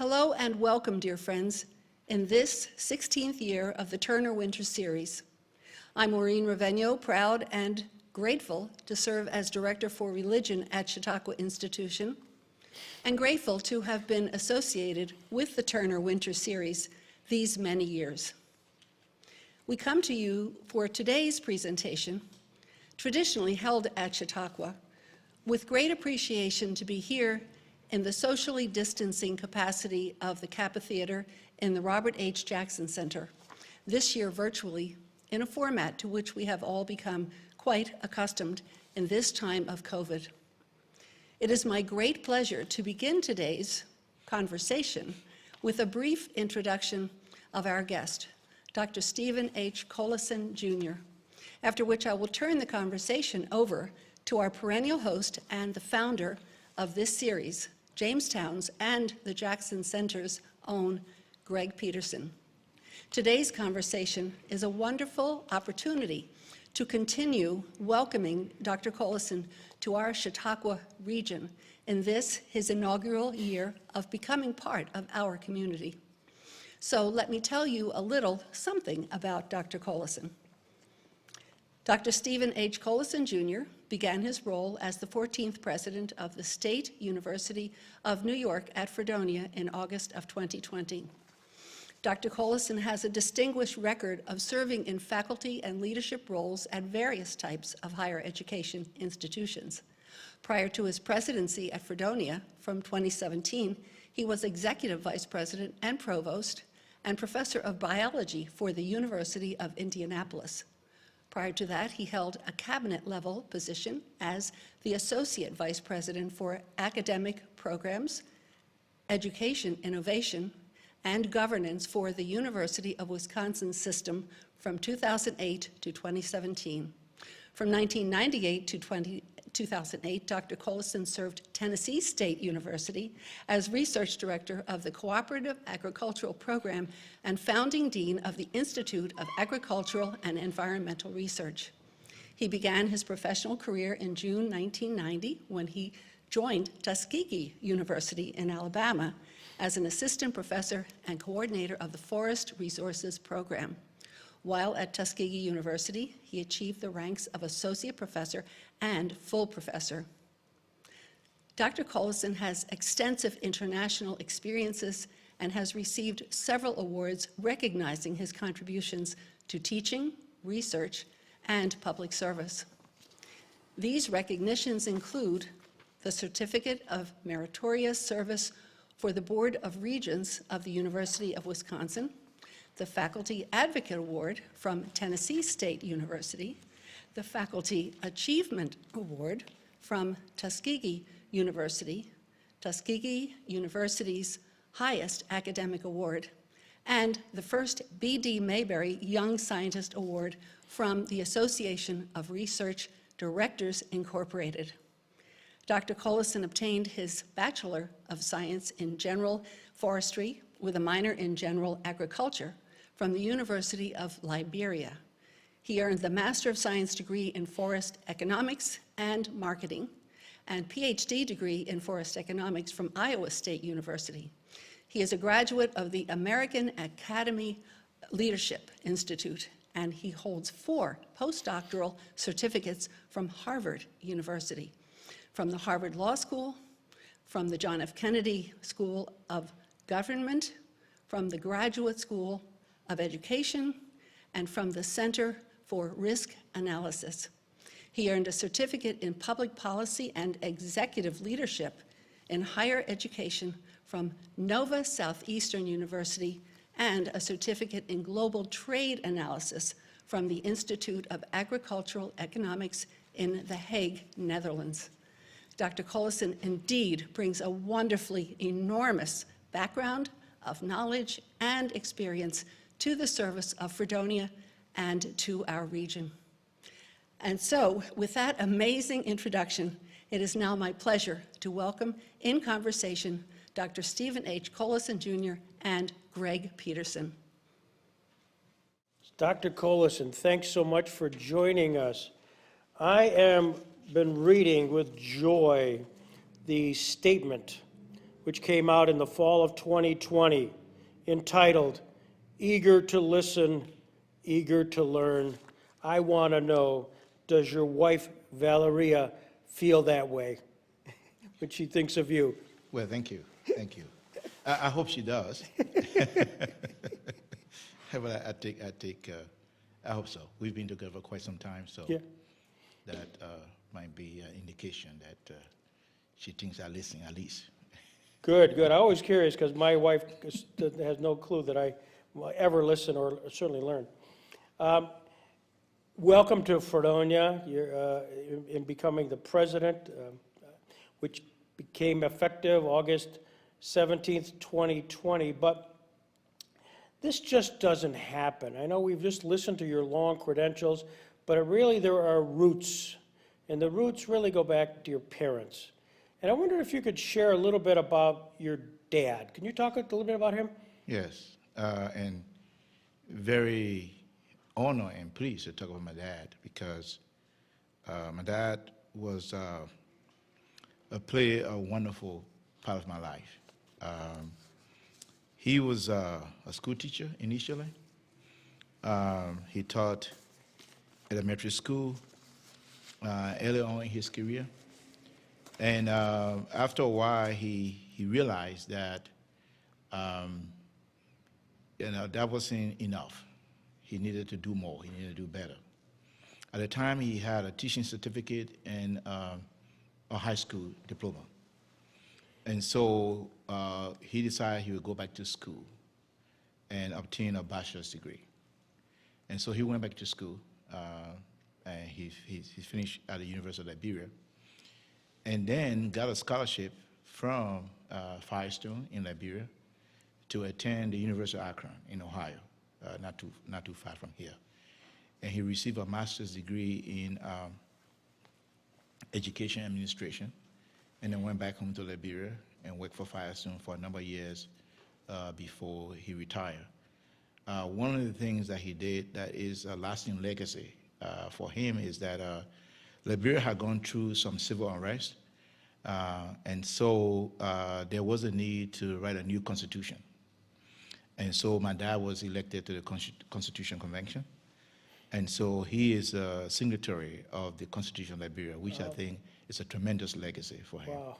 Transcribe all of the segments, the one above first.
Hello and welcome, dear friends, in this 16th year of the Turner Winter Series. I'm Maureen Rovegno, proud and grateful to serve as Director for Religion at Chautauqua Institution, and grateful to have been associated with the Turner Winter Series these many years. We come to you for today's presentation, traditionally held at Chautauqua, with great appreciation to be here in the socially distancing capacity of the Kappa Theater in the Robert H. Jackson Center, this year virtually, in a format to which we have all become quite accustomed in this time of COVID. It is my great pleasure to begin today's conversation with a brief introduction of our guest, Dr. Stephen H. Kolison, Jr., after which I will turn the conversation over to our perennial host and the founder of this series, Jamestown's and the Jackson Center's own Greg Peterson. Today's conversation is a wonderful opportunity to continue welcoming Dr. Kolison to our Chautauqua region in this, his inaugural year of becoming part of our community. So let me tell you a little something about Dr. Kolison. Dr. Stephen H. Kolison, Jr. began his role as the 14th president of the State University of New York at Fredonia in August of 2020. Dr. Kolison has a distinguished record of serving in faculty and leadership roles at various types of higher education institutions. Prior to his presidency at Fredonia from 2017, he was executive vice president and provost and professor of biology for the University of Indianapolis. Prior to that, he held a cabinet-level position as the Associate Vice President for Academic Programs, Education Innovation, and Governance for the University of Wisconsin System from 2008 to 2017. From 1998 to 2008, Dr. Kolison served Tennessee State University as Research Director of the Cooperative Agricultural Program and founding Dean of the Institute of Agricultural and Environmental Research. He began his professional career in June 1990 when he joined Tuskegee University in Alabama as an assistant professor and coordinator of the Forest Resources Program. While at Tuskegee University, he achieved the ranks of associate professor and full professor. Dr. Kolison has extensive international experiences and has received several awards recognizing his contributions to teaching, research, and public service. These recognitions include the Certificate of Meritorious Service for the Board of Regents of the University of Wisconsin, the Faculty Advocate Award from Tennessee State University, the Faculty Achievement Award from Tuskegee University, Tuskegee University's highest academic award, and the first B.D. Mayberry Young Scientist Award from the Association of Research Directors Incorporated. Dr. Kolison obtained his Bachelor of Science in General Forestry with a minor in General Agriculture from the University of Liberia. He earned the Master of Science degree in Forest Economics and Marketing and PhD degree in Forest Economics from Iowa State University. He is a graduate of the American Academy Leadership Institute, and he holds 4 postdoctoral certificates from Harvard University, from the Harvard Law School, from the John F. Kennedy School of Government, from the Graduate School of Education, and from the Center for Risk Analysis. He earned a certificate in public policy and executive leadership in higher education from Nova Southeastern University and a certificate in global trade analysis from the Institute of Agricultural Economics in The Hague, Netherlands. Dr. Kolison indeed brings a wonderfully enormous background of knowledge and experience to the service of Fredonia and to our region. And so, with that amazing introduction, it is now my pleasure to welcome in conversation Dr. Stephen H. Kolison, Jr. and Greg Peterson. Dr. Kolison, thanks so much for joining us. I am been reading with joy the statement which came out in the fall of 2020, entitled, Eager to Listen, Eager to Learn. I want to know, does your wife, Valeria, feel that way when she thinks of you? Well, thank you. Thank you. I hope she does. But I hope so. We've been together for quite some time, so Yeah. that might be an indication that she thinks I listen at least. Good, good. I'm always curious because my wife has no clue that I will ever listen or certainly learn. Welcome to Fredonia. You're in becoming the president, which became effective August 17th, 2020. But this just doesn't happen. I know we've just listened to your long credentials, but there are roots, and the roots really go back to your parents. And I wonder if you could share a little bit about your dad. Can you talk a little bit about him? Yes, and very honored and pleased to talk about my dad because my dad was played a wonderful part of my life. He was a school teacher initially. He taught elementary school early on in his career. And after a while, he realized that that wasn't enough. He needed to do more. He needed to do better. At the time, he had a teaching certificate and a high school diploma. And so he decided he would go back to school and obtain a bachelor's degree. And so he went back to school, and he finished at the University of Liberia, and then got a scholarship from Firestone in Liberia to attend the University of Akron in Ohio, not too far from here. And he received a master's degree in education administration, and then went back home to Liberia and worked for Firestone for a number of years before he retired. One of the things that he did that is a lasting legacy for him is that Liberia had gone through some civil unrest, and so there was a need to write a new constitution. And so my dad was elected to the Constitution Convention, and so he is a signatory of the Constitution of Liberia, which I think is a tremendous legacy for him. Wow.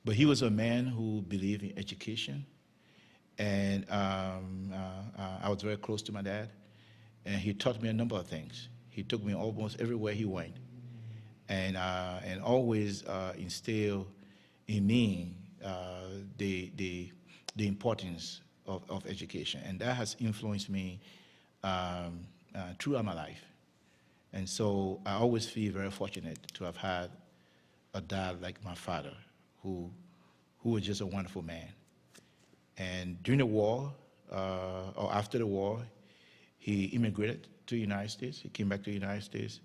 But he was a man who believed in education, and I was very close to my dad, and he taught me a number of things. He took me almost everywhere he went, and always instilled in me the importance of education, and that has influenced me throughout my life. And so I always feel very fortunate to have had a dad like my father, who was just a wonderful man. And during the war, or after the war, he immigrated to the United States. He came back to the United States,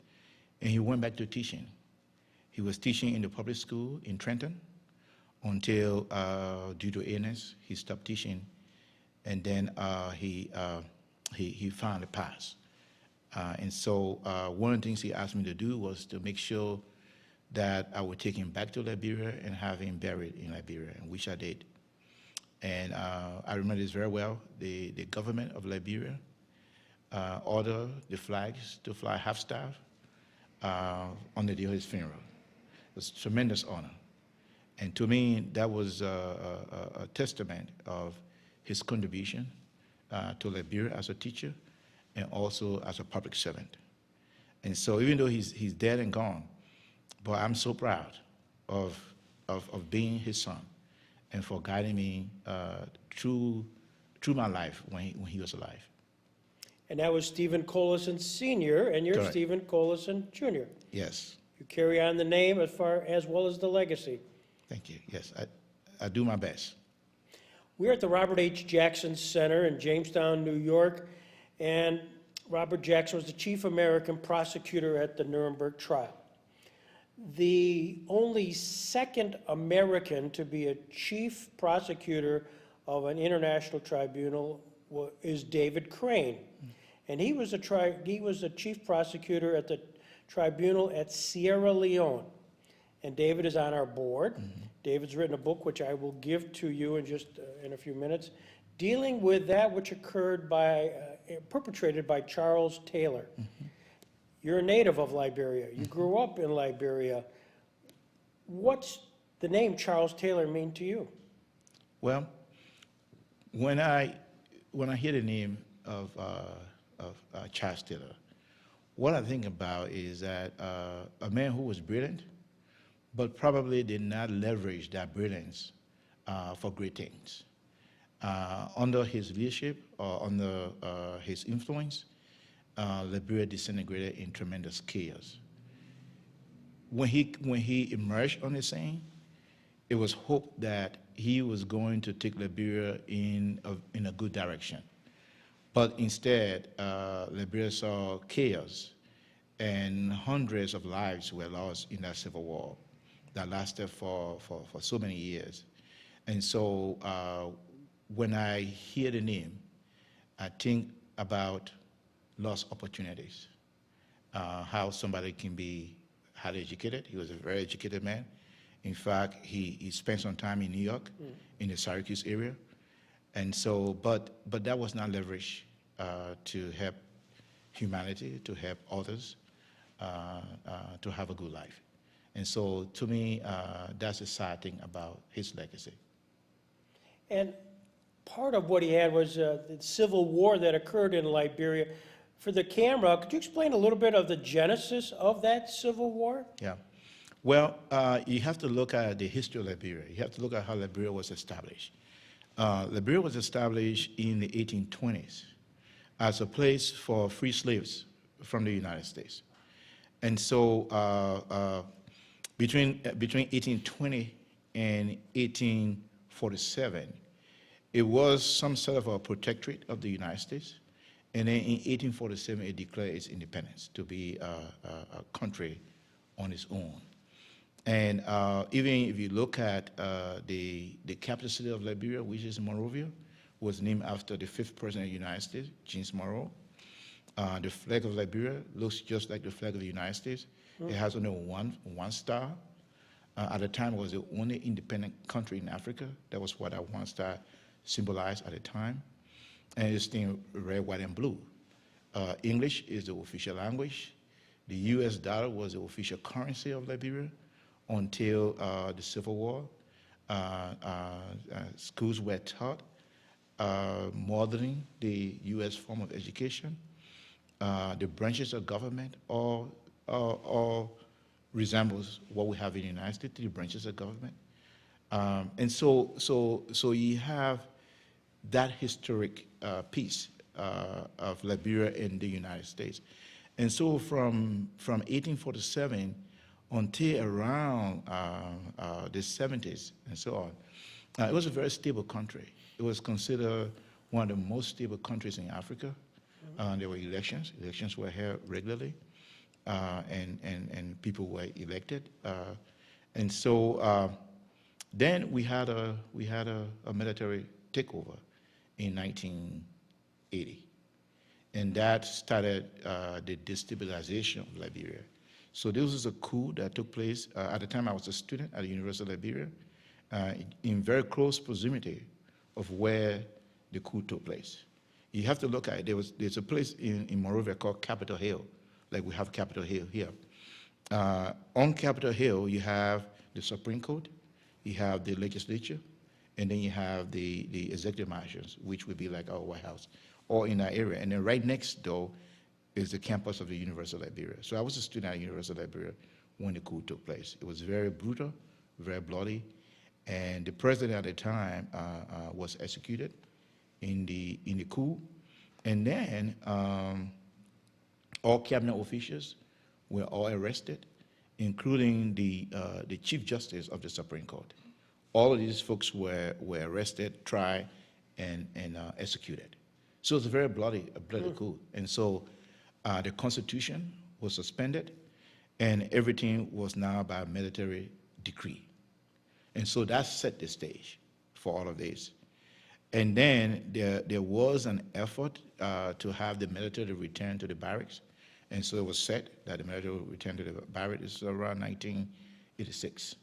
and he went back to teaching. He was teaching in the public school in Trenton until, due to illness, he stopped teaching, and then he finally passed. And so one of the things he asked me to do was to make sure that I would take him back to Liberia and have him buried in Liberia, and which I did. And I remember this very well. The government of Liberia ordered the flags to fly half-staff on the day of his funeral. It was a tremendous honor. And to me, that was a testament of his contribution to Liberia as a teacher and also as a public servant. And so even though he's dead and gone, but I'm so proud of being his son and for guiding me through my life when he was alive. And that was Stephen Kolison Sr., and you're Correct. Stephen Kolison Jr. Yes, You carry on the name as well as the legacy. thank you. Yes, I do my best. We're at the Robert H. Jackson Center in Jamestown, New York, and Robert Jackson was the chief American prosecutor at the Nuremberg trial. The only second American to be a chief prosecutor of an international tribunal is David Crane. And he was a chief prosecutor at the tribunal at Sierra Leone. and David is on our board. David's written a book, which I will give to you in just in a few minutes, dealing with that which occurred perpetrated by Charles Taylor. You're a native of Liberia. You grew up in Liberia. What's the name Charles Taylor mean to you? Well, when I hear the name of Charles Taylor, what I think about is that a man who was brilliant, but probably did not leverage that brilliance for great things. Under his leadership or under his influence, Liberia disintegrated in tremendous chaos. When he emerged on the scene, it was hoped that he was going to take Liberia in a good direction. But instead, Liberia saw chaos, and hundreds of lives were lost in that civil war that lasted for so many years. And so when I hear the name, I think about lost opportunities, how somebody can be highly educated. He was a very educated man. In fact, he spent some time in New York, in the Syracuse area. And so, but that was not leveraged to help humanity, to help others, to have a good life. And so, to me, that's the sad thing about his legacy. And part of what he had was the civil war that occurred in Liberia. For the camera, could you explain a little bit of the genesis of that civil war? Yeah. Well, you have to look at the history of Liberia. You have to look at how Liberia was established. Liberia was established in the 1820s as a place for free slaves from the United States. And so between 1820 and 1847, it was some sort of a protectorate of the United States. And then in 1847, it declared its independence to be a country on its own. And even if you look at the capital city of Liberia, which is Monrovia, was named after the 5th President of the United States, James Monroe. The flag of Liberia looks just like the flag of the United States. It has only one star. At the time, it was the only independent country in Africa. That was what that one star symbolized at the time. And it's in red, white, and blue. English is the official language. The US dollar was the official currency of Liberia until the Civil War. Schools were taught modeling the US form of education. The branches of government all resembles what we have in the United States, the branches of government. And so you have that historic piece of Liberia in the United States. And so from 1847 until around the 70s and so on, it was a very stable country. It was considered one of the most stable countries in Africa. There were elections. Elections were held regularly, and people were elected. And so then we had a military takeover in 1980, and that started the destabilization of Liberia. So this was a coup that took place. At the time, I was a student at the University of Liberia, in very close proximity of where the coup took place. You have to look at it. There's a place in Monrovia called Capitol Hill, like we have Capitol Hill here. On Capitol Hill, you have the Supreme Court, you have the legislature, and then you have the executive mansions, which would be like our White House, all in that area. And then right next door is the campus of the University of Liberia. So I was a student at the University of Liberia when the coup took place. It was very brutal, very bloody, and the president at the time was executed in the coup. And then all cabinet officials were all arrested, including the Chief Justice of the Supreme Court. All of these folks were arrested, tried, and executed. So it's a very bloody coup. And so the Constitution was suspended, and everything was now by military decree. And so that set the stage for all of this. And then there was an effort to have the military return to the barracks. And so it was set that the military would return to the barracks. This is around 1980, 86.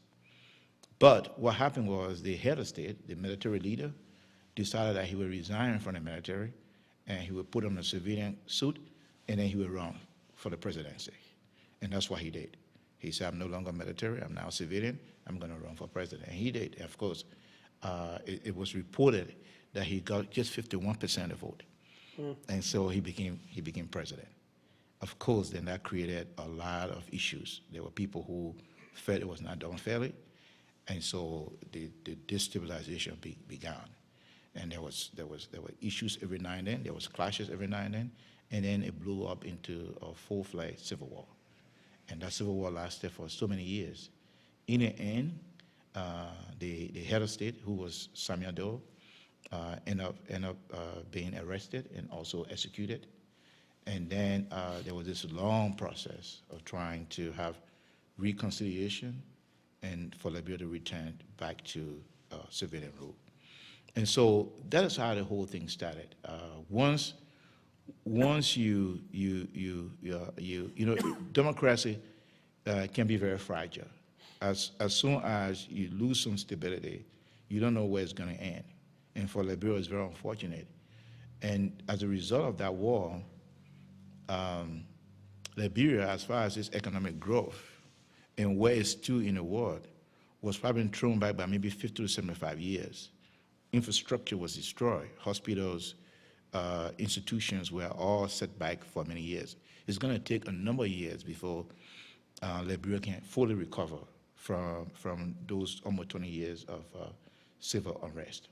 But what happened was the head of state, the military leader, decided that he would resign from the military and he would put on a civilian suit and then he would run for the presidency. And that's what he did. He said, I'm no longer military, I'm now civilian, I'm going to run for president. And he did. Of course, it was reported that he got just 51% of the vote. And so he became president. Of course, then that created a lot of issues. There were people who felt it was not done fairly, and so the destabilization began. And there were issues every now and then. There was clashes every now and then it blew up into a full-fledged civil war. And that civil war lasted for so many years. In the end, the head of state, who was Samuel Doe, ended up being arrested and also executed. And then there was this long process of trying to have reconciliation and for Liberia to return back to civilian rule. And so that is how the whole thing started. Once you know, democracy can be very fragile. As soon as you lose some stability, you don't know where it's going to end. And for Liberia, it's very unfortunate. And as a result of that war, Liberia, as far as its economic growth and where it's to in the world, was probably thrown back by maybe 50 to 75 years. Infrastructure was destroyed. Hospitals, institutions were all set back for many years. It's going to take a number of years before Liberia can fully recover from those almost 20 years of civil unrest.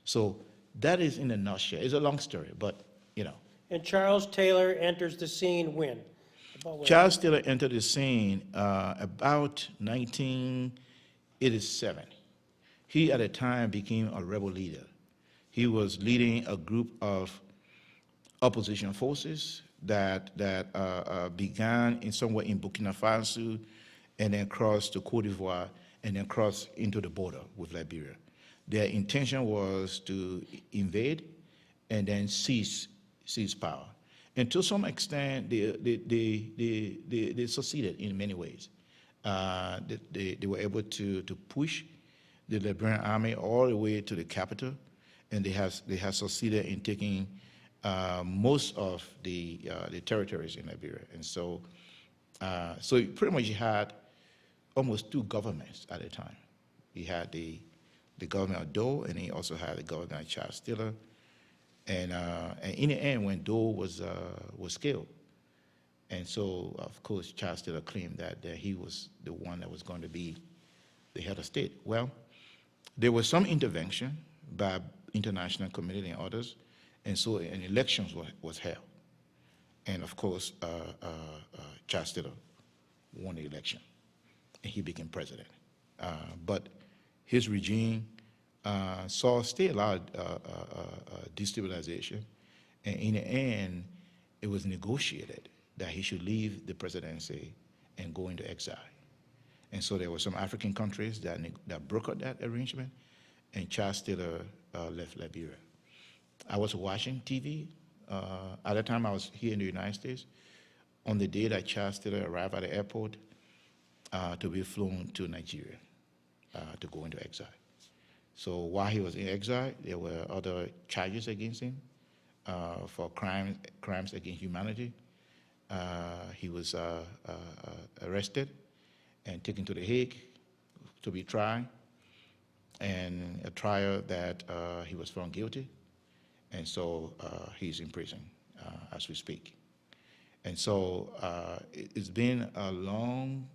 So that is in a nutshell. It's a long story, but you know. And Charles Taylor enters the scene when? Charles Taylor entered the scene about 1987. He, at the time, became a rebel leader. He was leading a group of opposition forces that began in somewhere in Burkina Faso and then crossed to Cote d'Ivoire and then crossed into the border with Liberia. Their intention was to invade and then seize power. And to some extent, they succeeded in many ways. They were able to push the Liberian army all the way to the capital, and they have succeeded in taking most of the territories in Liberia. And so pretty much he had almost two governments at a time. He had the government of Doe, and he also had the government of Charles Taylor. And in the end, when Doe was killed, and so of course Charles Taylor claimed that he was the one that was going to be the head of state. Well, there was some intervention by international community and others, and so an election was held. And of course, Charles Taylor won the election, and he became president. But his regime saw still a lot of destabilization, and in the end, it was negotiated that he should leave the presidency and go into exile. And so there were some African countries that brokered that arrangement, and Charles Taylor left Liberia. I was watching TV. At the time, I was here in the United States. On the day that Charles Taylor arrived at the airport to be flown to Nigeria to go into exile. So while he was in exile, there were other charges against him for crimes against humanity. He was arrested and taken to The Hague to be tried, and a trial that he was found guilty, and so he's in prison as we speak. And so it's been a long,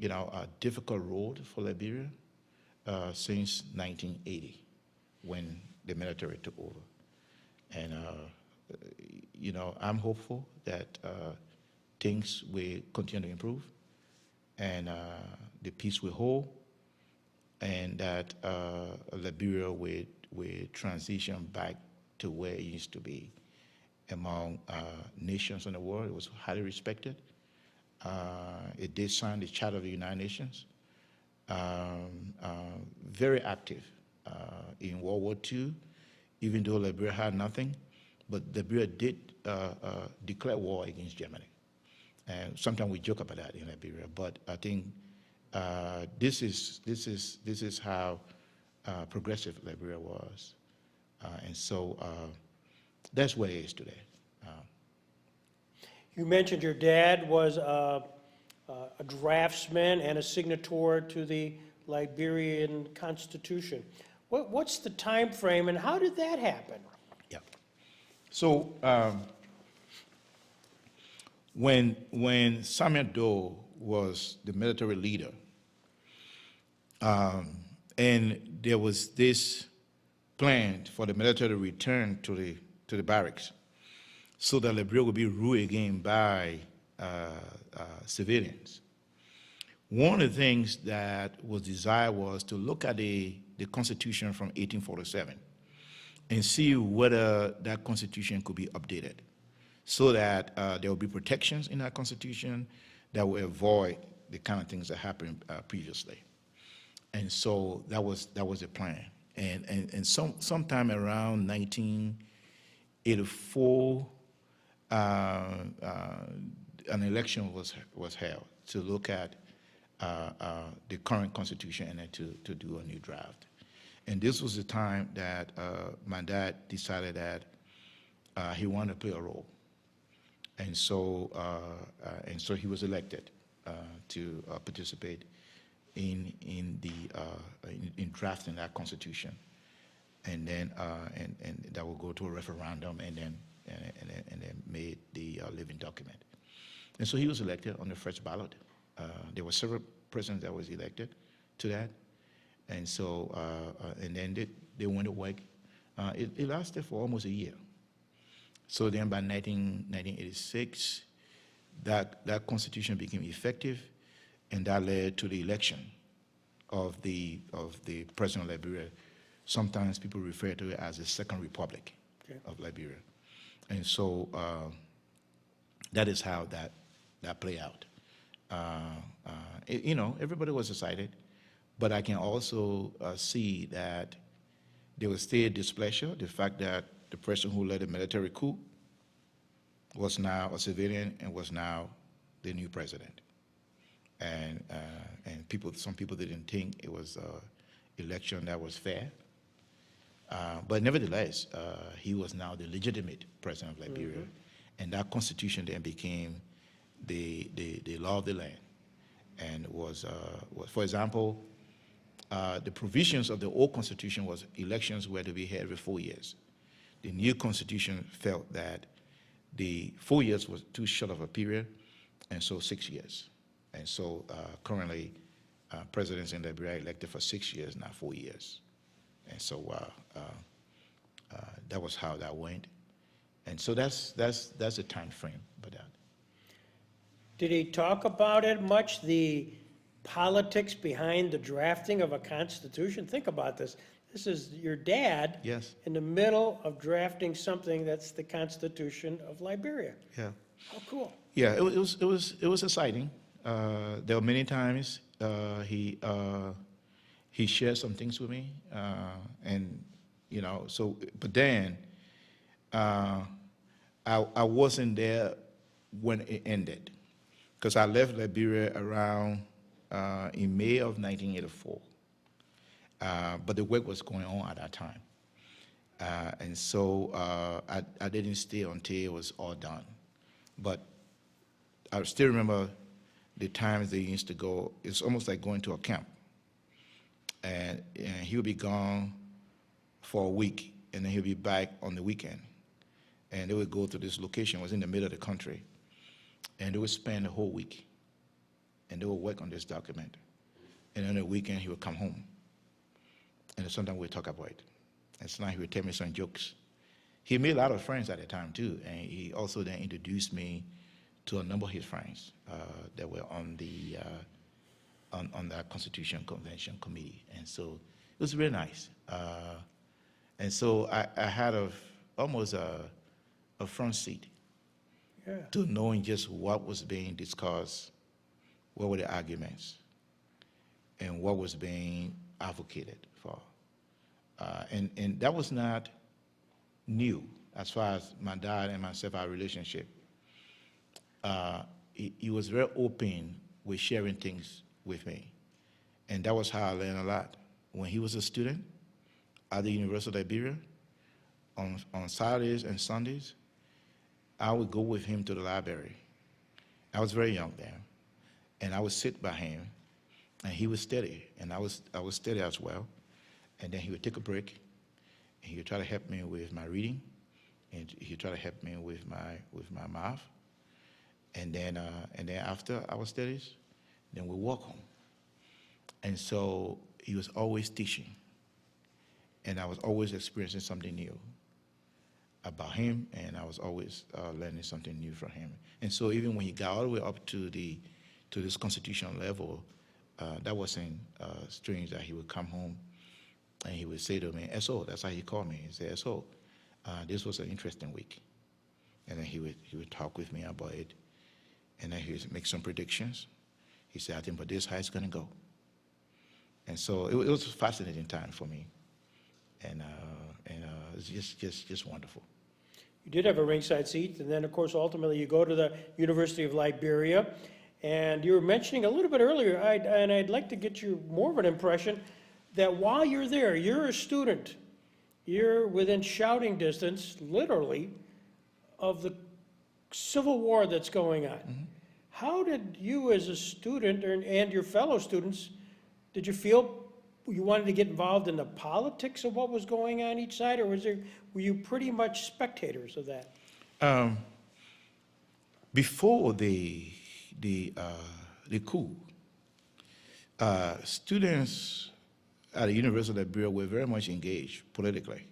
a difficult road for Liberia since 1980, when the military took over. And I'm hopeful that things will continue to improve, and the peace will hold, and that Liberia will transition back to where it used to be among nations in the world. It was highly respected. It did sign the Charter of the United Nations. Very active in World War II, even though Liberia had nothing, but Liberia did declare war against Germany. And sometimes we joke about that in Liberia, but I think this is how progressive Liberia was, and so that's where it is today. You mentioned your dad was a draftsman and a signatory to the Liberian Constitution. What's the time frame, and how did that happen? Yeah. So when Samuel Doe was the military leader, and there was this plan for the military to return to the barracks, so that Liberia would be ruled again by civilians. One of the things that was desired was to look at the Constitution from 1847 and see whether that Constitution could be updated so that there would be protections in that Constitution that would avoid the kind of things that happened previously. And so that was the plan. And sometime around 1984, an election was held to look at the current Constitution and then to do a new draft. And this was the time that my dad decided that he wanted to play a role. And so he was elected to participate in drafting that Constitution, and then and that will go to a referendum, and then made the living document. And so he was elected on the first ballot. There were several presidents that was elected to that, and so and then they went to work. It lasted for almost a year. So then by 1986, that Constitution became effective, and that led to the election of the President of Liberia. Sometimes people refer to it as the Second Republic of Liberia. And so that is how that played out. Everybody was excited, but I can also see that there was still displeasure, the fact that the person who led the military coup was now a civilian and was now the new president. And some people didn't think it was an election that was fair. But nevertheless, he was now the legitimate president of Liberia, and that constitution then became the law of the land, and was for example, the provisions of the old constitution was elections were to be held every 4 years. The new constitution felt that the 4 years was too short of a period, and so 6 years. And so currently, presidents in Liberia are elected for 6 years, not 4 years. And so that was how that went. And so that's the time frame for that. Did he talk about it much, the politics behind the drafting of a constitution? Think about this. This is your dad Yes. in the middle of drafting something that's the Constitution of Liberia. Yeah. How cool. Yeah, it was exciting. There were many times he shared some things with me, and so. But then I wasn't there when it ended, because I left Liberia around in May of 1984. But the work was going on at that time, and so I didn't stay until it was all done. But I still remember the times they used to go. It's almost like going to a camp, and he would be gone for a week, and then he'll be back on the weekend, and they would go to this location. It was in the middle of the country, and they would spend the whole week, and they would work on this document, and on the weekend he would come home, and sometimes we'd talk about it, and sometimes he would tell me some jokes. He made a lot of friends at the time too, and he also then introduced me to a number of his friends that were on the on that Constitution Convention Committee, and so it was really nice. And so I had almost a front seat to knowing just what was being discussed, what were the arguments, and what was being advocated for. And that was not new as far as my dad and myself, our relationship. he was very open with sharing things with me. And that was how I learned a lot. When he was a student at the University of Liberia, on Saturdays and Sundays, I would go with him to the library. I was very young then, and I would sit by him, and he would study, and I would study as well. And then he would take a break, and he would try to help me with my reading, and he would try to help me with my math. And then after our studies, then we walk home. And so he was always teaching, and I was always experiencing something new about him, and I was always learning something new from him. And so even when he got all the way up to this constitutional level, that wasn't strange that he would come home and he would say to me, S.O., that's how he called me. He said, S.O., this was an interesting week. And then he would talk with me about it, and then he would make some predictions. He said, I think but this is how it's going to go. And so it was a fascinating time for me, and it's just wonderful. You did have a ringside seat, and then, of course, ultimately you go to the University of Liberia. And you were mentioning a little bit earlier, and I'd like to get you more of an impression, that while you're there, you're a student. You're within shouting distance, literally, of the civil war that's going on. Mm-hmm. How did you as a student and your fellow students, did you feel you wanted to get involved in the politics of what was going on each side, or were you pretty much spectators of that? Before the coup, students at the University of Liberia were very much engaged politically.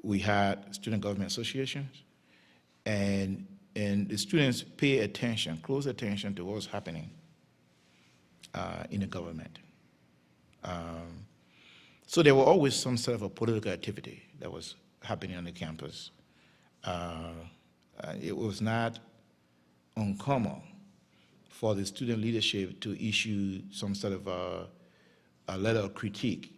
We had student government associations, and the students pay attention, close attention to what was happening in the government. So there were always some sort of a political activity that was happening on the campus. It was not uncommon for the student leadership to issue some sort of a letter of critique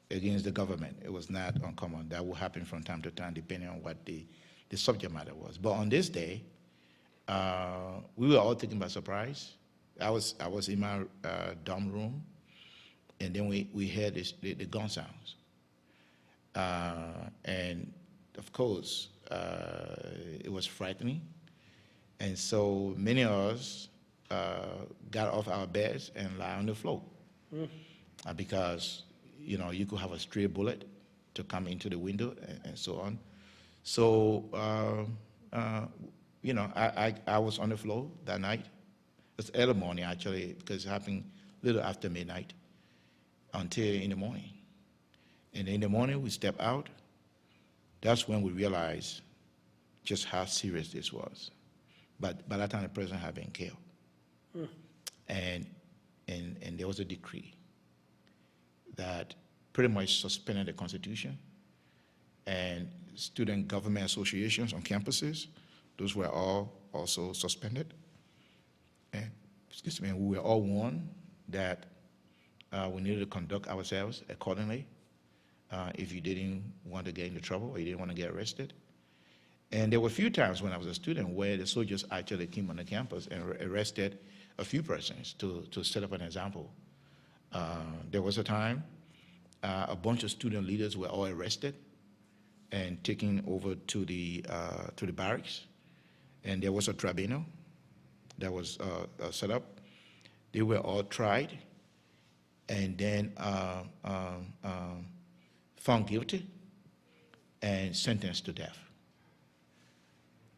against the government. It was not uncommon. That would happen from time to time, depending on what the subject matter was. But on this day, we were all taken by surprise. I was in my dorm room, and then we heard the gun sounds. And of course, it was frightening. And so many of us got off our beds and lie on the floor. Because, you could have a stray bullet to come into the window and so on. So, I was on the floor that night. It was early morning, actually, because it happened a little after midnight until in the morning. And in the morning, we stepped out. That's when we realized just how serious this was. But by that time, the president had been killed. And there was a decree that pretty much suspended the Constitution, and student government associations on campuses, those were all also suspended. And, we were all warned that we needed to conduct ourselves accordingly if you didn't want to get into trouble or you didn't want to get arrested. And there were a few times when I was a student where the soldiers actually came on the campus and arrested a few persons to set up an example. There was a time a bunch of student leaders were all arrested and taken over to the barracks, and there was a tribunal that was set up. They were all tried and then found guilty and sentenced to death.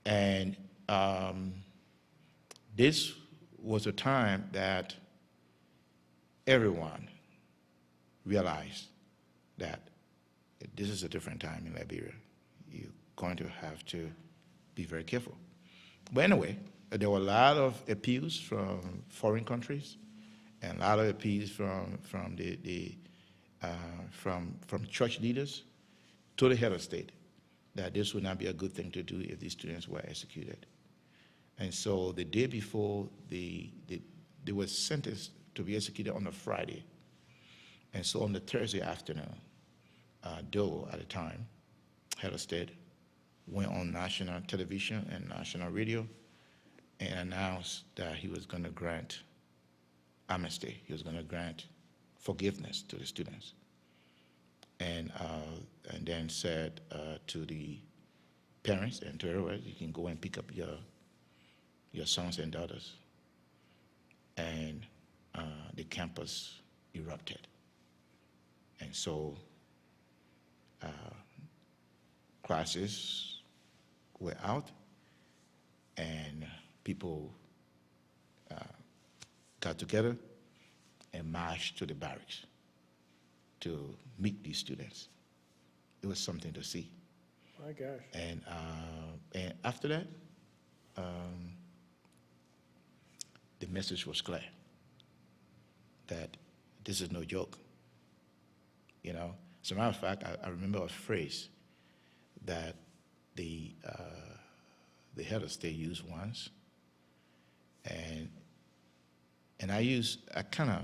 And this was a time that everyone realized that this is a different time in Liberia. You're going to have to be very careful. But anyway, there were a lot of appeals from foreign countries and a lot of appeals from church leaders to the head of state that this would not be a good thing to do if these students were executed. And so the day before, they were sentenced to be executed on a Friday. And so on the Thursday afternoon, Doe, at the time, head of state, went on national television and national radio and announced that he was going to grant amnesty. He was going to grant forgiveness to the students. And then said to the parents and to everyone, you can go and pick up your sons and daughters. And the campus erupted. And so classes were out, and people got together and marched to the barracks to meet these students. It was something to see. My gosh. And after that, the message was clear that this is no joke. You know, as a matter of fact, I remember a phrase that the head of state used once, and I kind of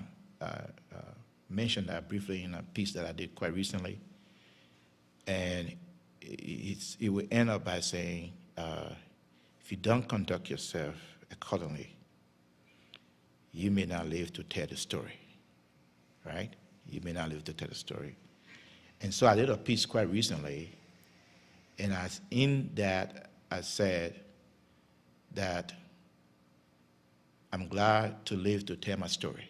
mentioned that briefly in a piece that I did quite recently, and it would end up by saying, if you don't conduct yourself accordingly, you may not live to tell the story, right? You may not live to tell the story. And so I did a piece quite recently, and in that I said that I'm glad to live to tell my story.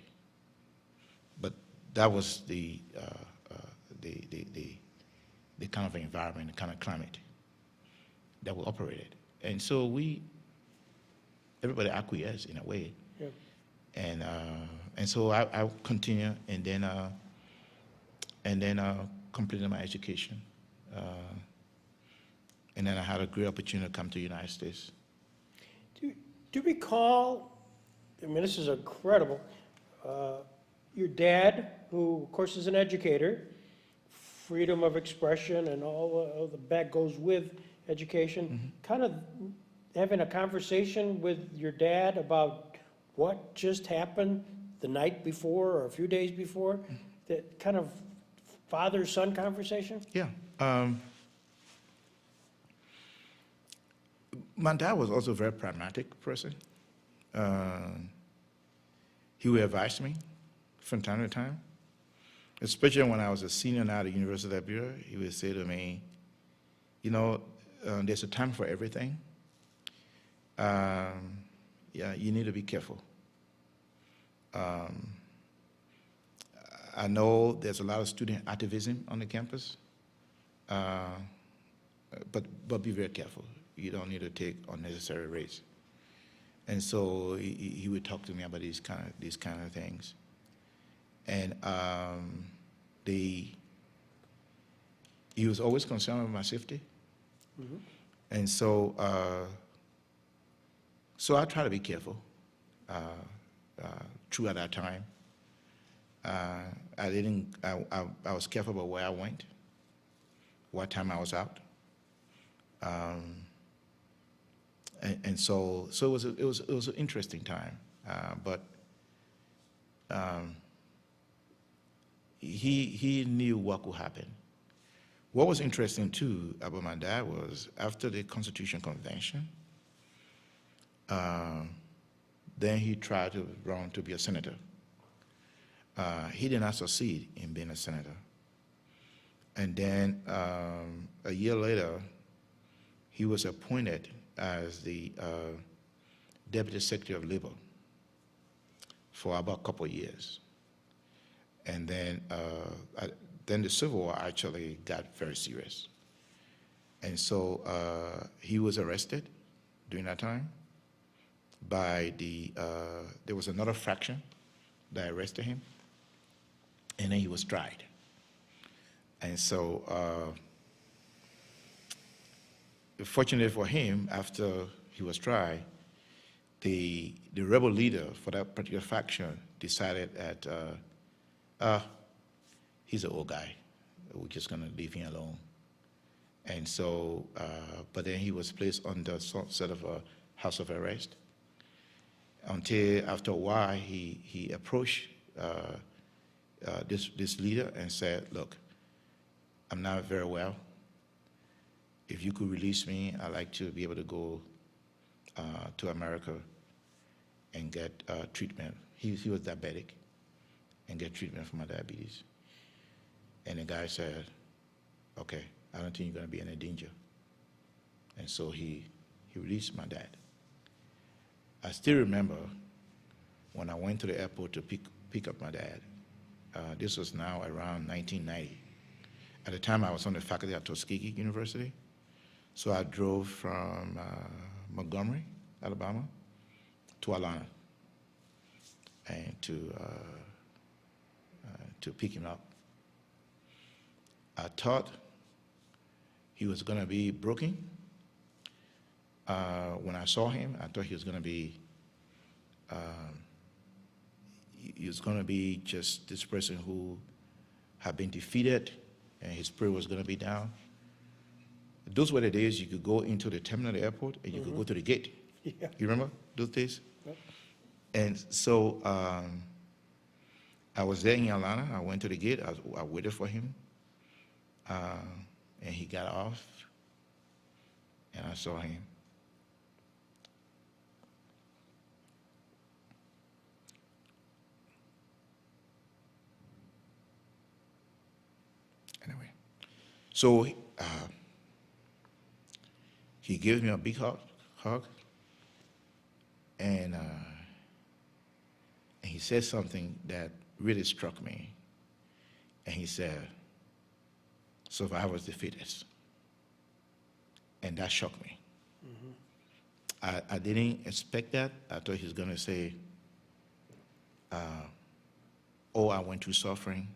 But that was the kind of environment, the kind of climate that we operated. And so everybody acquiesced in a way. Yep. And so I continue, and then completed my education. And then I had a great opportunity to come to the United States. Do you recall, I mean, this is incredible, your dad, who of course is an educator, freedom of expression and all the that goes with education, kind of having a conversation with your dad about what just happened the night before or a few days before, that kind of father-son conversation? Yeah. My dad was also a very pragmatic person. He would advise me from time to time, especially when I was a senior now at the University of Liberia. He would say to me, you know, there's a time for everything. Yeah, you need to be careful. I know there's a lot of student activism on the campus, but be very careful. You don't need to take unnecessary risks. And so he would talk to me about these kind of things. And he was always concerned with my safety. Mm-hmm. And so I try to be careful throughout that time. I was careful about where I went, what time I was out. And so it was an interesting time, but he knew what could happen. What was interesting too about my dad was after the Constitution Convention, then he tried to run to be a senator. He did not succeed in being a senator. And then a year later, he was appointed as the Deputy Secretary of Labor for about a couple of years. And then the Civil War actually got very serious. And so he was arrested during that time by there was another faction that arrested him, and then he was tried. And so fortunately for him, after he was tried, the rebel leader for that particular faction decided that he's an old guy. We're just going to leave him alone. And so, but then he was placed under some sort of a house of arrest until after a while he approached this leader and said, look, I'm not very well. If you could release me, I'd like to be able to go to America and get treatment. He was diabetic, and get treatment for my diabetes. And the guy said, okay, I don't think you're going to be in any danger. And so he released my dad. I still remember when I went to the airport to pick up my dad. This was now around 1990. At the time, I was on the faculty at Tuskegee University. So I drove from Montgomery, Alabama, to Atlanta, and to pick him up. I thought he was going to be broken. When I saw him, I thought he was going to be just this person who had been defeated, and his spirit was going to be down. Those were the days you could go into the terminal of the airport and you could go to the gate. Yeah. You remember those days? Yep. And so I was there in Atlanta. I went to the gate. I waited for him. And he got off, and I saw him. Anyway, so he gave me a big hug, and he said something that really struck me. And he said, survival is the fittest. And that shocked me. I didn't expect that. I thought he was going to say, oh, I went through suffering.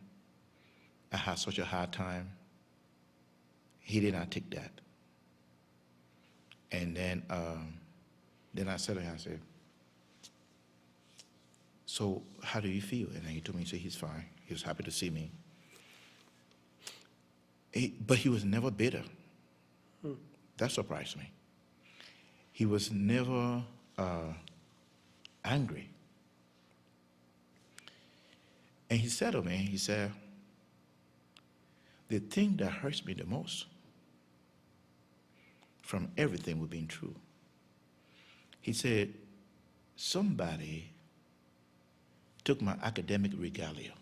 I had such a hard time. He did not take that. And then I said to him, I said, so how do you feel? And he told me, he said, he's fine. He was happy to see me. But he was never bitter. That surprised me. He was never angry. And he said to me, he said, the thing that hurts me the most from everything we've been through, he said, somebody took my academic regalia.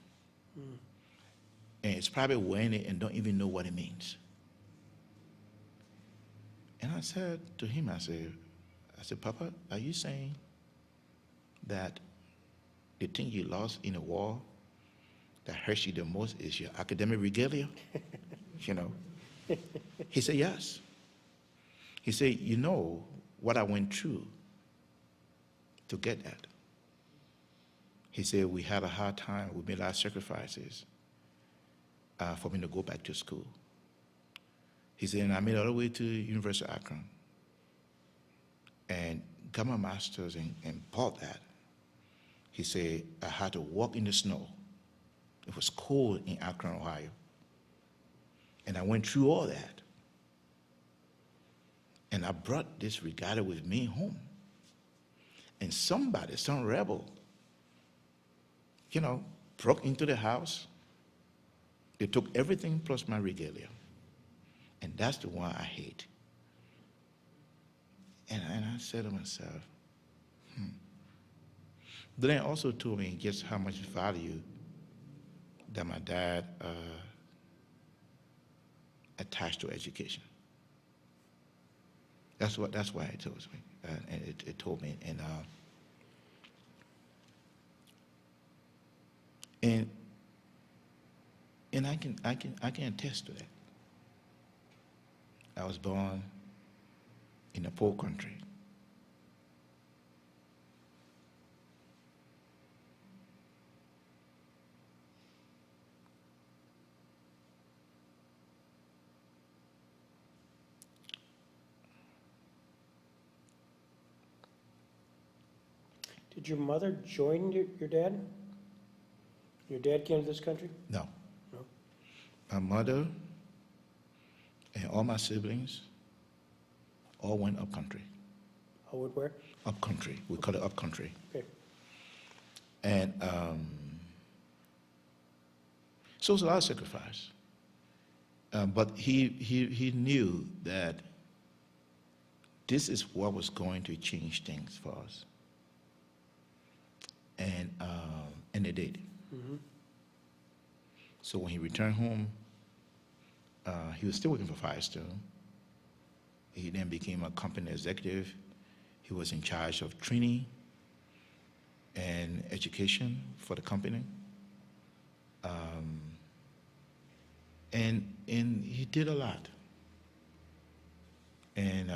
And it's probably wearing it and don't even know what it means. And I said to him, I said, Papa, are you saying that the thing you lost in a war that hurts you the most is your academic regalia? You know? He said, yes. He said, you know what I went through to get that. He said, we had a hard time. We made a lot of sacrifices for me to go back to school. He said, and I made it all the way to University of Akron and got my master's and bought that. He said, I had to walk in the snow. It was cold in Akron, Ohio. And I went through all that. And I brought this regalia with me home. And somebody, some rebel, broke into the house. They took everything plus my regalia. And that's the one I hate. And I said to myself, Then it also told me just how much value that my dad attached to education. That's why it told me, and it told me, and I can attest to that. I was born in a poor country. Did your mother join your dad? Your dad came to this country? No. No? My mother and all my siblings all went up country. How would where? Up country. We call it up country. Okay. And so it was a lot of sacrifice. But he knew that this is what was going to change things for us. and they did. So when he returned home, he was still working for Firestone. He then became a company executive. He was in charge of training and education for the company. And he did a lot. And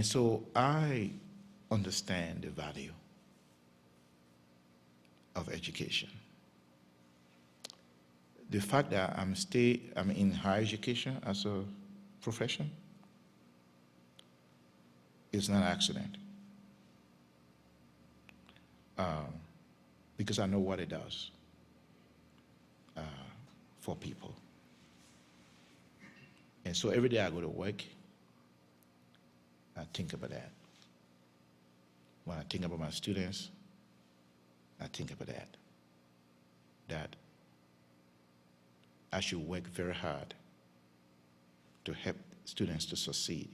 so I understand the value of education. The fact that I'm in higher education as a profession is not an accident. Because I know what it does for people. And so every day I go to work, I think about that. When I think about my students, I think about that I should work very hard to help students to succeed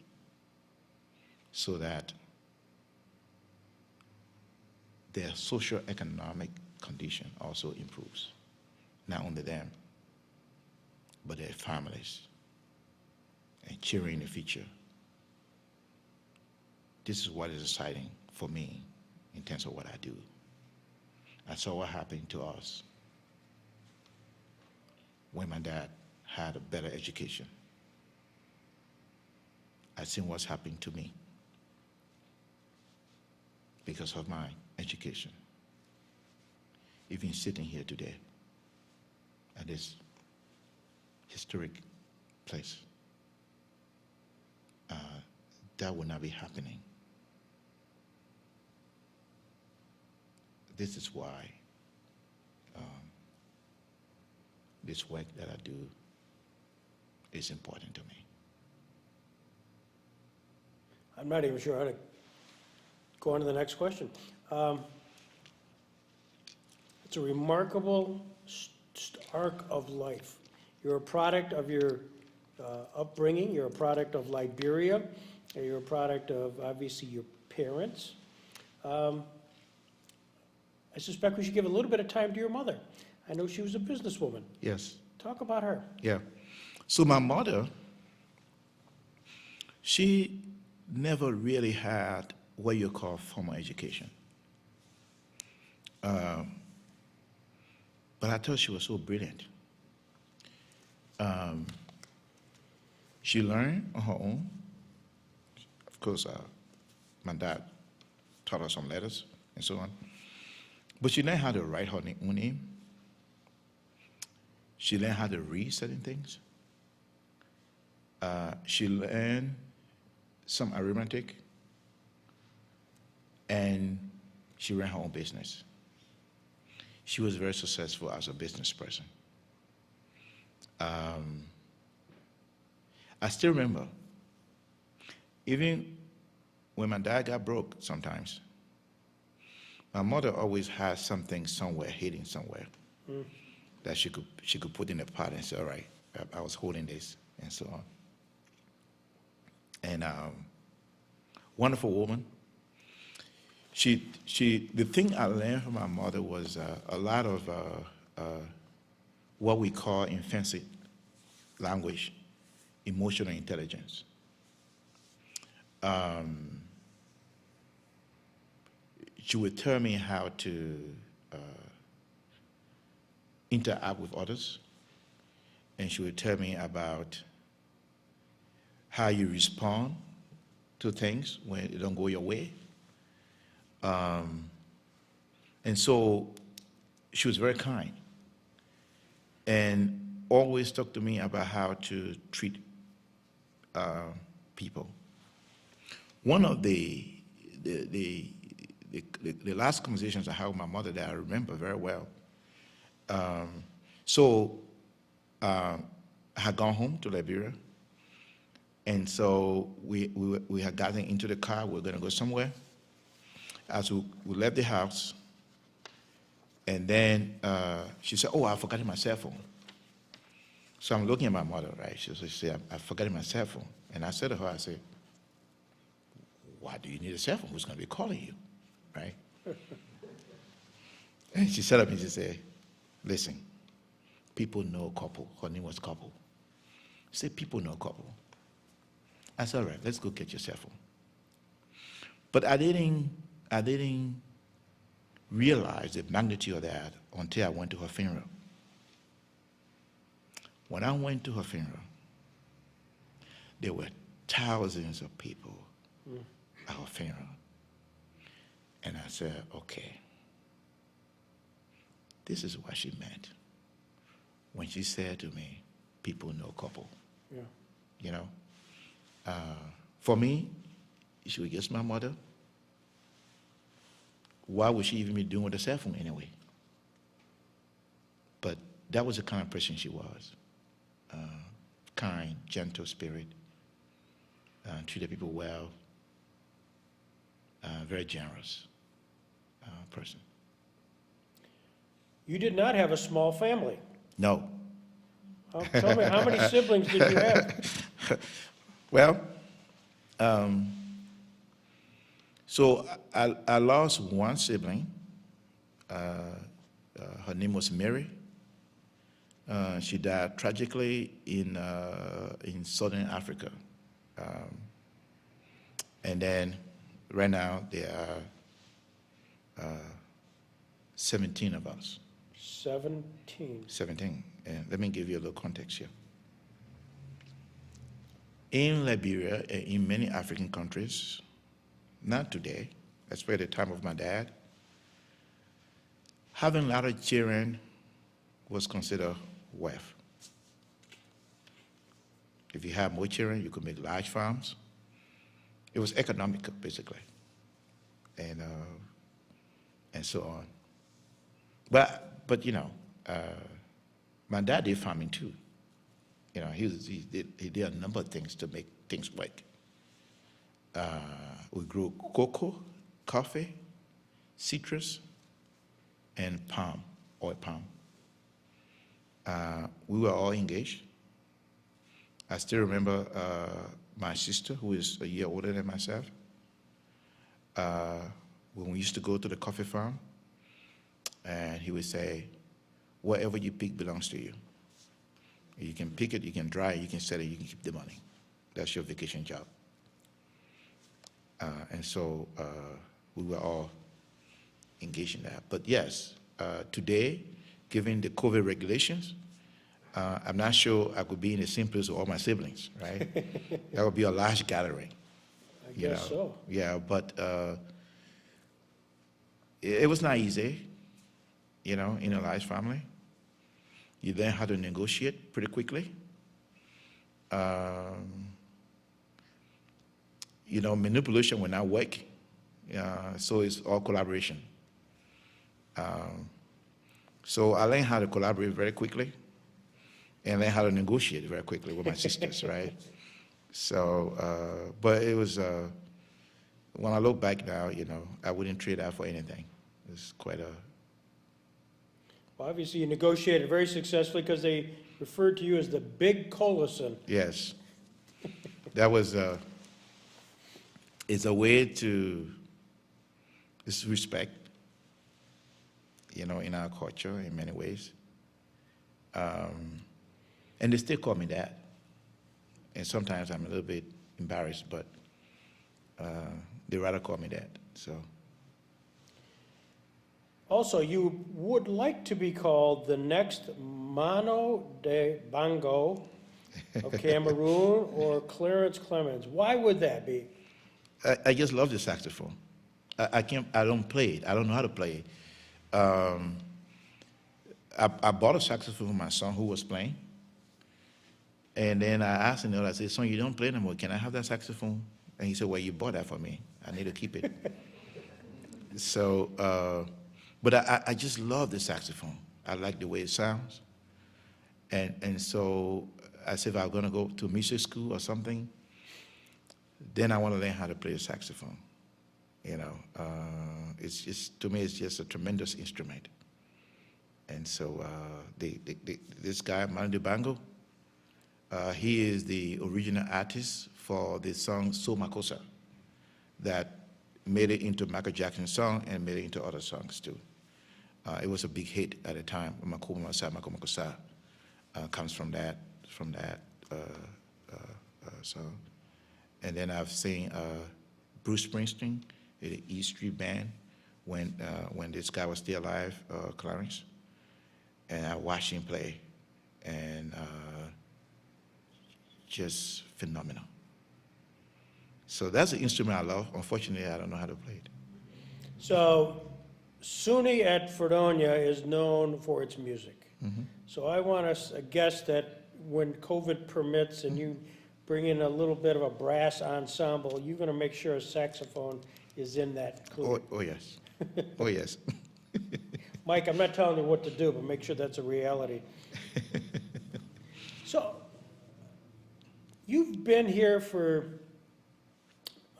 so that their socio-economic condition also improves. Not only them, but their families and cheering the future. This is what is exciting for me in terms of what I do. I saw what happened to us when my dad had a better education. I've seen what's happening to me because of my education. Even sitting here today at this historic place, that would not be happening. This is why this work that I do is important to me. I'm not even sure how to go on to the next question. It's a remarkable arc of life. You're a product of your upbringing. You're a product of Liberia. And you're a product of, obviously, your parents. I suspect we should give a little bit of time to your mother. I know she was a businesswoman. Yes. Talk about her. Yeah. So my mother, she never really had what you call formal education. But I thought she was so brilliant. She learned on her own. Of course, my dad taught her some letters and so on. But she learned how to write her own name. She learned how to read certain things. She learned some arithmetic. And she ran her own business. She was very successful as a business person. I still remember, even when my dad got broke sometimes, my mother always had something somewhere, hidden somewhere, that she could put in a pot and say, all right, I was holding this, and so on. And wonderful woman. The thing I learned from my mother was a lot of what we call in fancy language, emotional intelligence. She would tell me how to interact with others, and she would tell me about how you respond to things when it don't go your way. And so she was very kind and always talked to me about how to treat people. One of the last conversations I had with my mother that I remember very well. I had gone home to Liberia, and so we had gotten into the car. We were going to go somewhere. As we left the house, and then she said, "Oh, I forgot my cell phone." So I'm looking at my mother, right? She said, "I forgot my cell phone," and I said to her, "I said, why do you need a cell phone? Who's going to be calling you?" right? And she sat up and she said, listen, people know couple. Her name was Couple. She said, people know couple. I said, all right, let's go get your cell phone. But I didn't realize the magnitude of that until I went to her funeral. When I went to her funeral, there were thousands of people at her funeral. And I said, okay, this is what she meant when she said to me, people know couple. Yeah. You know? For me, she was just my mother. Why would she even be doing with a cell phone anyway? But that was the kind of person she was. Kind, gentle spirit, treated people well, very generous person. You did not have a small family. No. Tell me, how many siblings did you have? Well, so I lost one sibling. Her name was Mary. She died tragically in southern Africa. And then right now there are 17 of us. 17. 17. And let me give you a little context here. In Liberia and in many African countries, not today, especially at the time of my dad, having a lot of children was considered wealth. If you have more children, you could make large farms. It was economical, basically, and so on. But you know, my dad did farming too. You know, he did a number of things to make things work. We grew cocoa, coffee, citrus, and oil palm. We were all engaged. I still remember my sister, who is a year older than myself, when we used to go to the coffee farm, and he would say, whatever you pick belongs to you. You can pick it, you can dry it, you can sell it, you can keep the money. That's your vacation job. And so we were all engaged in that. But yes, today, given the COVID regulations, I'm not sure I could be in the same place with all my siblings, right? That would be a large gathering. I guess so. Yeah, but it was not easy, you know, in a large family. You learn how to negotiate pretty quickly. You know, manipulation will not work, so it's all collaboration. So I learned how to collaborate very quickly and learn how to negotiate very quickly with my sisters, right? So, but it was, when I look back now, you know, I wouldn't trade that for anything. It's quite a... Well, obviously, you negotiated very successfully because they referred to you as the big Kolison. Yes. That was, it's a way to, it's respect, you know, in our culture in many ways. And they still call me Dad. And sometimes I'm a little bit embarrassed, but they rather call me Dad, so. Also, you would like to be called the next Mano de Bongo of Cameroon or Clarence Clemens. Why would that be? I just love the saxophone. I don't play it. I don't know how to play it. I bought a saxophone for my son who was playing. And then I asked him, I said, son, you don't play anymore. Can I have that saxophone? And he said, well, you bought that for me. I need to keep it. So, but I just love the saxophone. I like the way it sounds. And so I said, if I'm going to go to music school or something, then I want to learn how to play the saxophone. You know, it's just, to me, it's just a tremendous instrument. And so this guy, Manu Dibango, he is the original artist for the song So Makossa that made it into Michael Jackson's song and made it into other songs too. It was a big hit at the time. Makosa comes from that song. And then I've seen Bruce Springsteen, the E Street Band, when this guy was still alive, Clarence, and I watched him play, and just phenomenal. So that's the instrument I love. Unfortunately, I don't know how to play it. So S.U.N.Y at Fredonia is known for its music. So I want to guess that when COVID permits and you bring in a little bit of a brass ensemble, you're going to make sure a saxophone is in that clue. Oh yes. Oh yes. Mike, I'm not telling you what to do, but make sure that's a reality. So you've been here for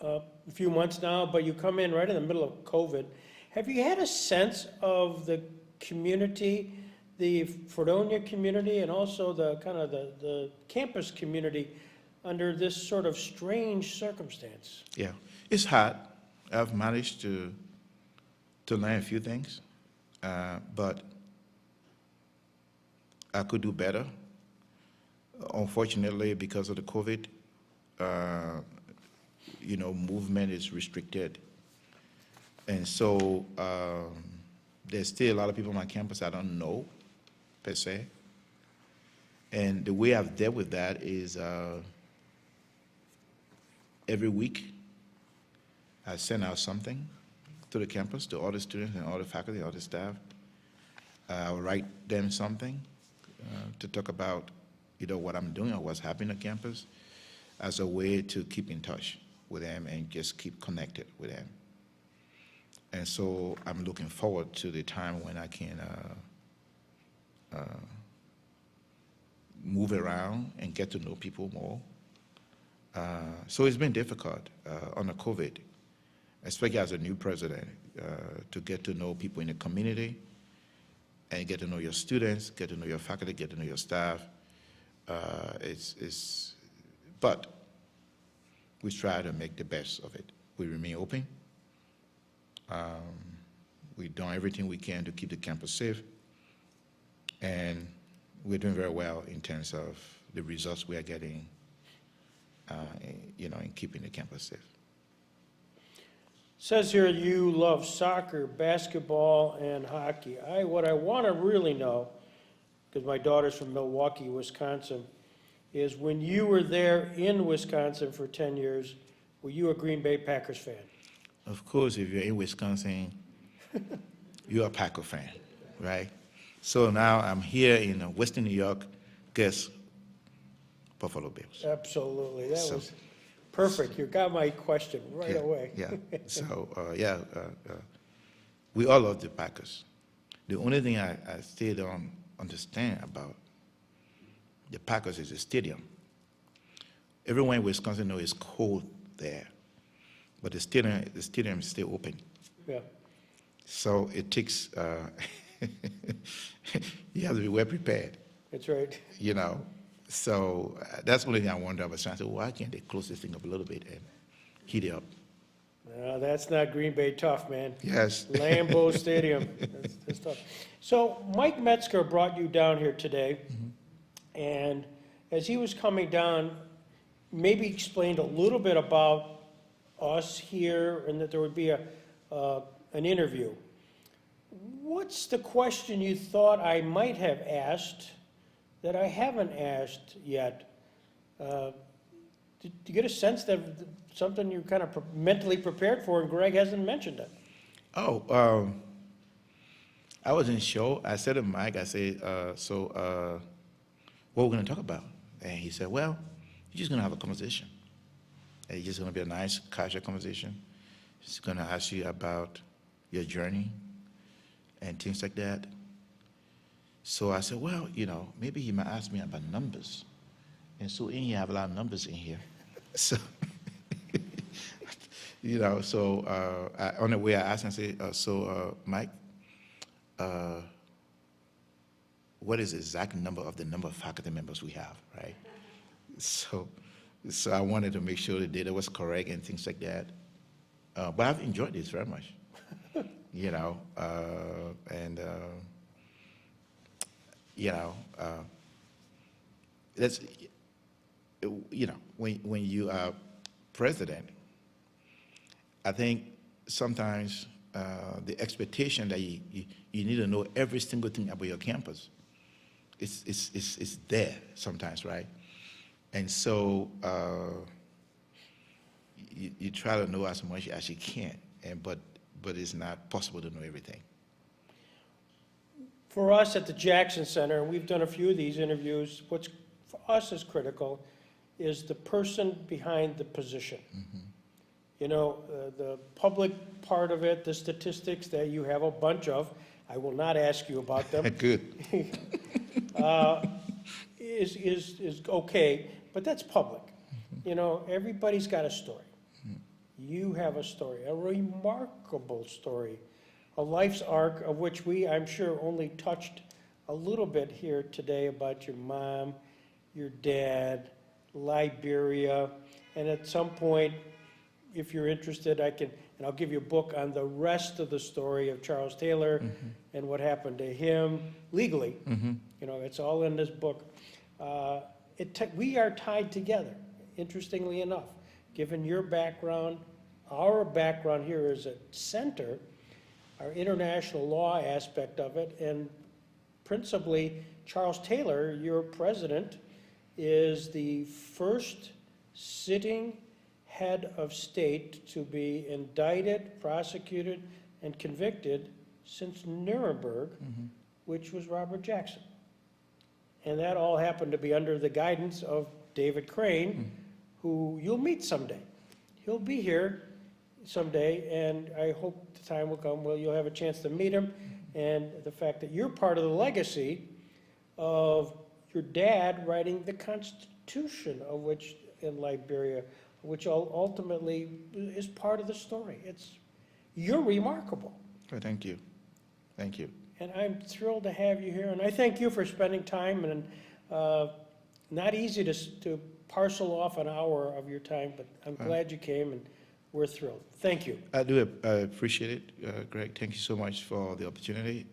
a few months now, but you come in right in the middle of COVID. Have you had a sense of the community, the Fredonia community, and also the kind of the campus community under this sort of strange circumstance? Yeah, it's hard. I've managed to learn a few things, but I could do better. Unfortunately, because of the COVID, movement is restricted. And so there's still a lot of people on my campus I don't know, per se. And the way I've dealt with that is every week I send out something to the campus, to all the students and all the faculty, all the staff. I'll write them something to talk about what I'm doing or what's happening on campus as a way to keep in touch with them and just keep connected with them. And so I'm looking forward to the time when I can move around and get to know people more. So it's been difficult under COVID, especially as a new president, to get to know people in the community and get to know your students, get to know your faculty, get to know your staff. But we try to make the best of it. We remain open. We've done everything we can to keep the campus safe, and we're doing very well in terms of the results we are getting, in keeping the campus safe. Says here you love soccer, basketball, and hockey. What I want to really know, because my daughter's from Milwaukee, Wisconsin, is when you were there in Wisconsin for 10 years, were you a Green Bay Packers fan? Of course, if you're in Wisconsin, you're a Packer fan, right? So now I'm here in Western New York. Guess Buffalo Bills. Absolutely. That So- was perfect. You got my question right away. Yeah. So we all love the Packers. The only thing I still don't understand about the Packers is the stadium. Everyone in Wisconsin knows it's cold there, but the stadium is still open. Yeah. So it takes, you have to be well prepared, That's right. So that's the only thing I wonder about. So I said, why can't they close this thing up a little bit and heat it up? No, that's not Green Bay tough, man. Yes. Lambeau Stadium. That's tough. So Mike Metzger brought you down here today, and as he was coming down, maybe explained a little bit about us here and that there would be an interview. What's the question you thought I might have asked that I haven't asked yet? Did you get a sense that something you're kind of mentally prepared for and Greg hasn't mentioned it? Oh, I wasn't sure. I said to Mike, I said, what we're going to talk about? And he said, well, you're just going to have a conversation. And it's just going to be a nice, casual conversation. He's going to ask you about your journey and things like that. So I said, well, maybe he might ask me about numbers. And so in here, I have a lot of numbers in here. So, on the way I asked him, I said, Mike, what is the exact number of faculty members we have, right? So I wanted to make sure the data was correct and things like that. But I've enjoyed this very much, you know, and, you know, that's, you know, when you are president, I think sometimes the expectation that you need to know every single thing about your campus is there sometimes, right? And so you try to know as much as you can, but it's not possible to know everything. For us at the Jackson Center, and we've done a few of these interviews, what's for us is critical is the person behind the position. You know, the public part of it, the statistics that you have a bunch of, I will not ask you about them. Good. Is okay, but that's public. You know, everybody's got a story. You have a story, a remarkable story, a life's arc of which we, I'm sure, only touched a little bit here today about your mom, your dad, Liberia, and at some point, if you're interested, and I'll give you a book on the rest of the story of Charles Taylor and what happened to him legally. You know, it's all in this book. We are tied together, interestingly enough, given your background, our background here as a center, our international law aspect of it, and principally Charles Taylor, your president, is the first sitting head of state to be indicted, prosecuted, and convicted since Nuremberg, which was Robert Jackson. And that all happened to be under the guidance of David Crane, who you'll meet someday. He'll be here someday, and I hope the time will come where you'll have a chance to meet him, and the fact that you're part of the legacy of your dad writing the Constitution, of which in Liberia, which ultimately is part of the story. You're remarkable. Oh, thank you. Thank you. And I'm thrilled to have you here, and I thank you for spending time, and not easy to parcel off an hour of your time, but I'm glad you came, and we're thrilled. Thank you. I do appreciate it, Greg. Thank you so much for the opportunity.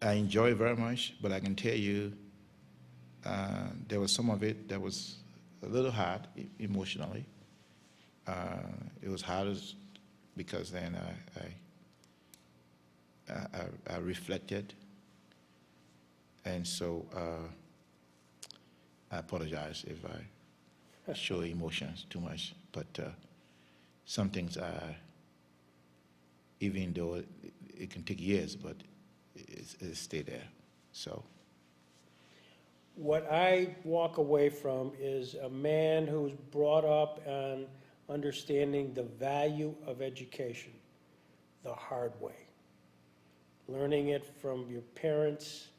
I enjoy it very much, but I can tell you there was some of it that was a little hard emotionally. It was hard because then I reflected, and so I apologize if I show emotions too much, but some things are, even though it can take years, but it stay there, so. What I walk away from is a man who's brought up on understanding the value of education the hard way, learning it from your parents,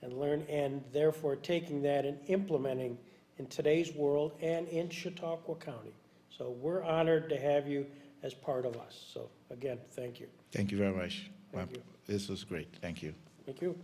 and therefore taking that and implementing in today's world and in Chautauqua County. So we're honored to have you as part of us. So again, thank you. Thank you very much. Thank you. This was great. Thank you. Thank you.